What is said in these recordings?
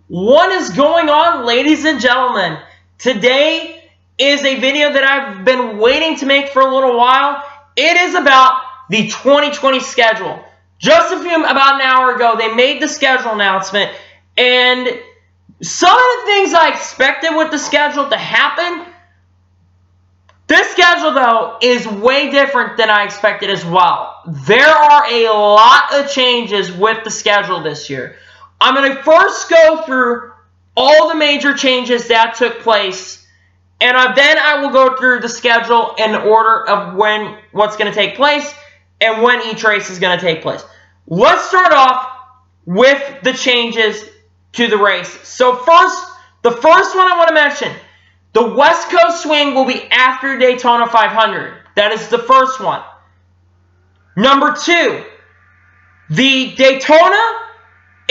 What is going on, ladies and gentlemen? Today is a video that I've been waiting to make for a little while. It is about the 2020 schedule. About an hour ago, they made the schedule announcement, and some of the things I expected with the schedule to happen, this schedule, though, is way different than I expected as well. There are a lot of changes with the schedule this year. I'm going to first go through all the major changes that took place, and then I will go through the schedule in order of what's going to take place and when each race is going to take place. Let's start off with the changes to the race. So the first one I want to mention, the West Coast swing will be after Daytona 500. That is the first one. Number 2, the Daytona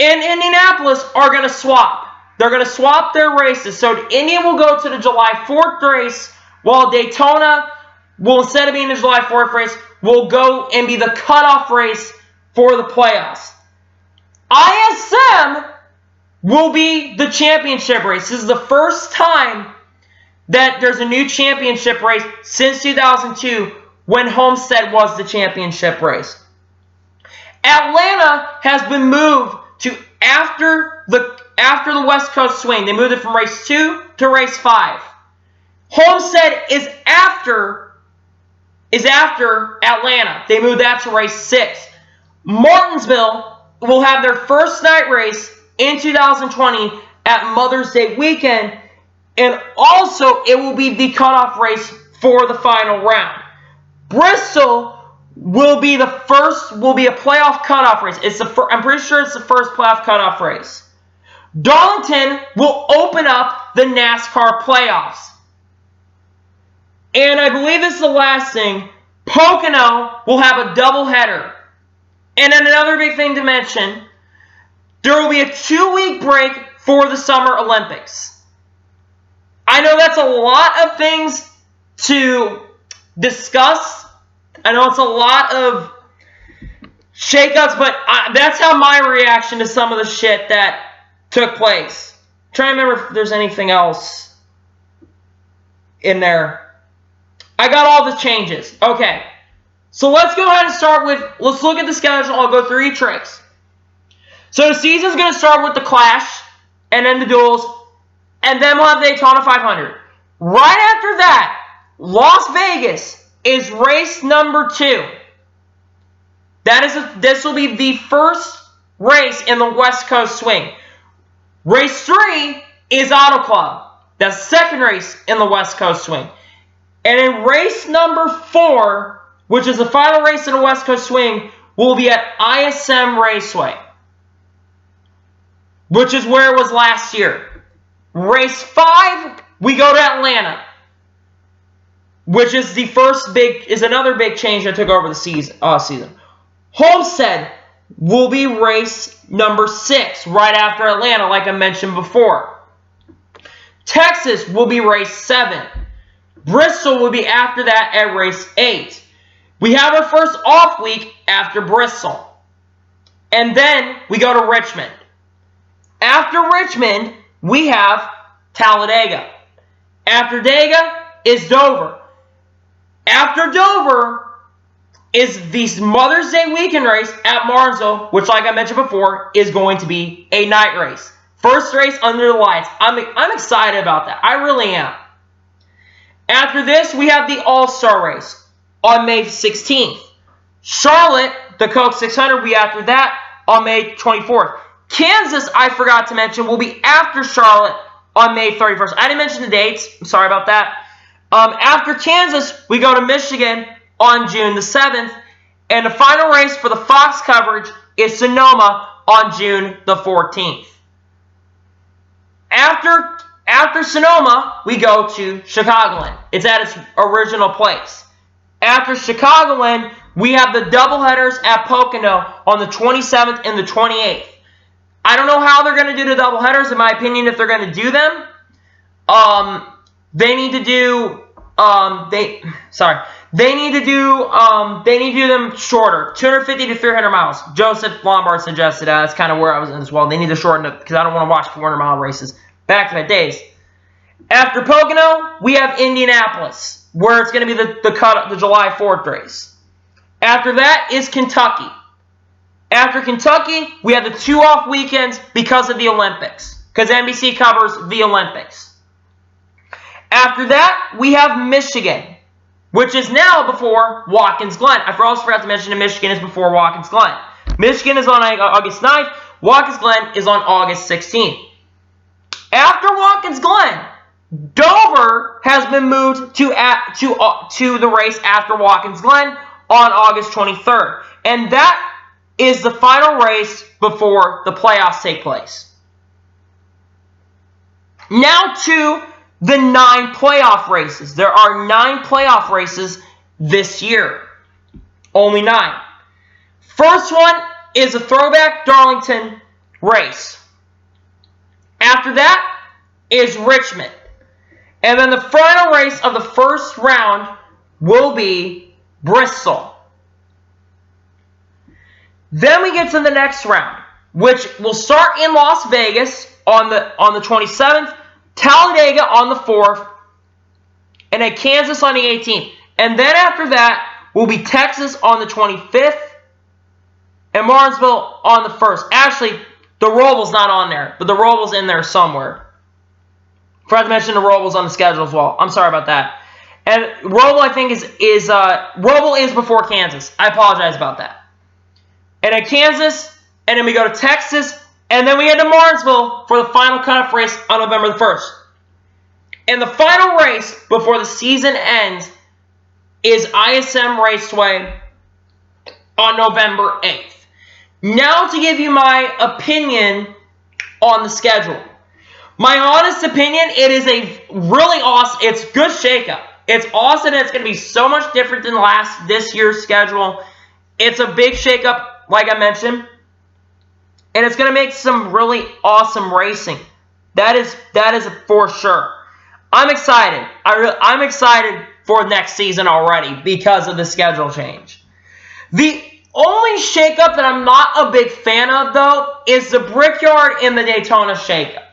and Indianapolis are going to swap. They're going to swap their races. So Indy will go to the July 4th race, while Daytona will, instead of being the July 4th race, will go and be the cutoff race for the playoffs. ISM will be the championship race. This is the first time that there's a new championship race since 2002 when Homestead was the championship race. Atlanta has been moved to after the West Coast swing. They moved it from race 2 to race 5. Homestead is after Atlanta. They moved that to race 6. Martinsville will have their first night race in 2020 at Mother's Day weekend, and also it will be the cutoff race for the final round. Bristol will be a playoff cutoff race. I'm pretty sure it's the first playoff cutoff race. Darlington will open up the NASCAR playoffs. And I believe this is the last thing. Pocono will have a doubleheader. And then another big thing to mention, there will be a 2-week break for the Summer Olympics. I know that's a lot of things to discuss. I know it's a lot of shakeups, but that's how my reaction to some of the shit that took place. I'm trying to remember if there's anything else in there. I got all the changes. Okay. So let's go ahead and let's look at the schedule. I'll go through each race. So the season's going to start with the Clash, and then the duels, and then we'll have Daytona 500. Right after that, Las Vegas is race number 2. This will be the first race in the West Coast swing. Race 3 is Auto Club. That's the second race in the West Coast swing. And in race number 4, which is the final race in the West Coast swing, will be at ISM Raceway, which is where it was last year. Race 5, we go to Atlanta, which is another big change that took over the season. Homestead will be race number 6, right after Atlanta, like I mentioned before. Texas will be race 7. Bristol will be after that at race 8. We have our first off week after Bristol. And then we go to Richmond. After Richmond, we have Talladega. After Talladega is Dover. After Dover is the Mother's Day weekend race at Martinsville, which, like I mentioned before, is going to be a night race. First race under the lights. I'm excited about that. I really am. After this, we have the All-Star race on May 16th. Charlotte, the Coke 600, will be after that on May 24th. Kansas, I forgot to mention, will be after Charlotte on May 31st. I didn't mention the dates. I'm sorry about that. After Kansas, we go to Michigan on June the 7th. And the final race for the Fox coverage is Sonoma on June the 14th. After Sonoma, we go to Chicagoland. It's at its original place. After Chicagoland, we have the doubleheaders at Pocono on the 27th and the 28th. I don't know how they're going to do the doubleheaders, in my opinion, if they're going to do them. They need to do They need to do them shorter, 250 to 300 miles. Joseph Lombard suggested that. That's kind of where I was in as well. They need to shorten it because I don't want to watch 400-mile races back to the days. After Pocono, we have Indianapolis, where it's going to be the July 4th race. After that is Kentucky. After Kentucky, we have the 2 off weekends because of the Olympics, because NBC covers the Olympics. After that, we have Michigan, which is now before Watkins Glen. I also forgot to mention that Michigan is before Watkins Glen. Michigan is on August 9th. Watkins Glen is on August 16th. After Watkins Glen, Dover has been moved to the race after Watkins Glen on August 23rd. And that is the final race before the playoffs take place. Now to the 9 playoff races. There are 9 playoff races this year. Only 9. First one is a throwback Darlington race. After that is Richmond. And then the final race of the first round will be Bristol. Then we get to the next round, which will start in Las Vegas on the 27th, Talladega on the 4th, and at Kansas on the 18th. And then after that will be Texas on the 25th, and Martinsville on the 1st. Actually, the Roval's not on there, but the Roval's in there somewhere. Forgot to mention the Roval's on the schedule as well. I'm sorry about that. And Roval, I think, Roval is before Kansas. I apologize about that. And at Kansas, and then we go to Texas, and then we head to Martinsville for the final cutoff race on November the 1st. And the final race before the season ends is ISM Raceway on November 8th. Now to give you my opinion on the schedule. My honest opinion, it is a really awesome, it's good shakeup. It's awesome, and it's going to be so much different than this year's schedule. It's a big shakeup, like I mentioned. And it's going to make some really awesome racing. That is for sure. I'm excited. I'm excited for next season already because of the schedule change. The only shakeup that I'm not a big fan of, though, is the Brickyard in the Daytona shakeup.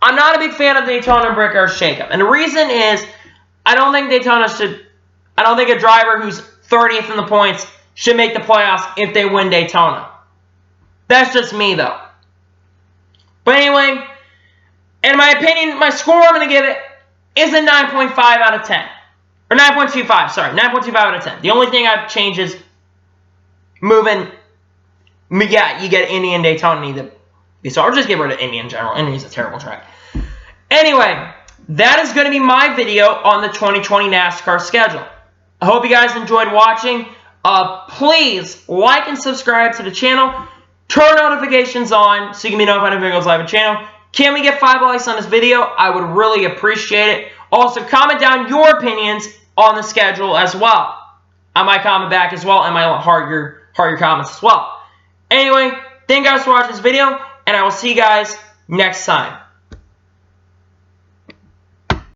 I'm not a big fan of the Daytona Brickyard shakeup. And the reason is, I don't think a driver who's 30th in the points should make the playoffs if they win Daytona. That's just me, though. But anyway, in my opinion, my score I'm going to give it is a 9.5 out of 10. Or 9.25, sorry. 9.25 out of 10. The only thing I've changed is moving. Yeah, you get Indy and Daytona. So I'll just get rid of Indy in general. Indy's a terrible track. Anyway, that is going to be my video on the 2020 NASCAR schedule. I hope you guys enjoyed watching. Please like and subscribe to the channel. Turn notifications on so you can be notified when video goes live on the channel. Can we get 5 likes on this video? I would really appreciate it. Also, comment down your opinions on the schedule as well. I might comment back as well, and might heart your comments as well. Anyway, thank you guys for watching this video, and I will see you guys next time.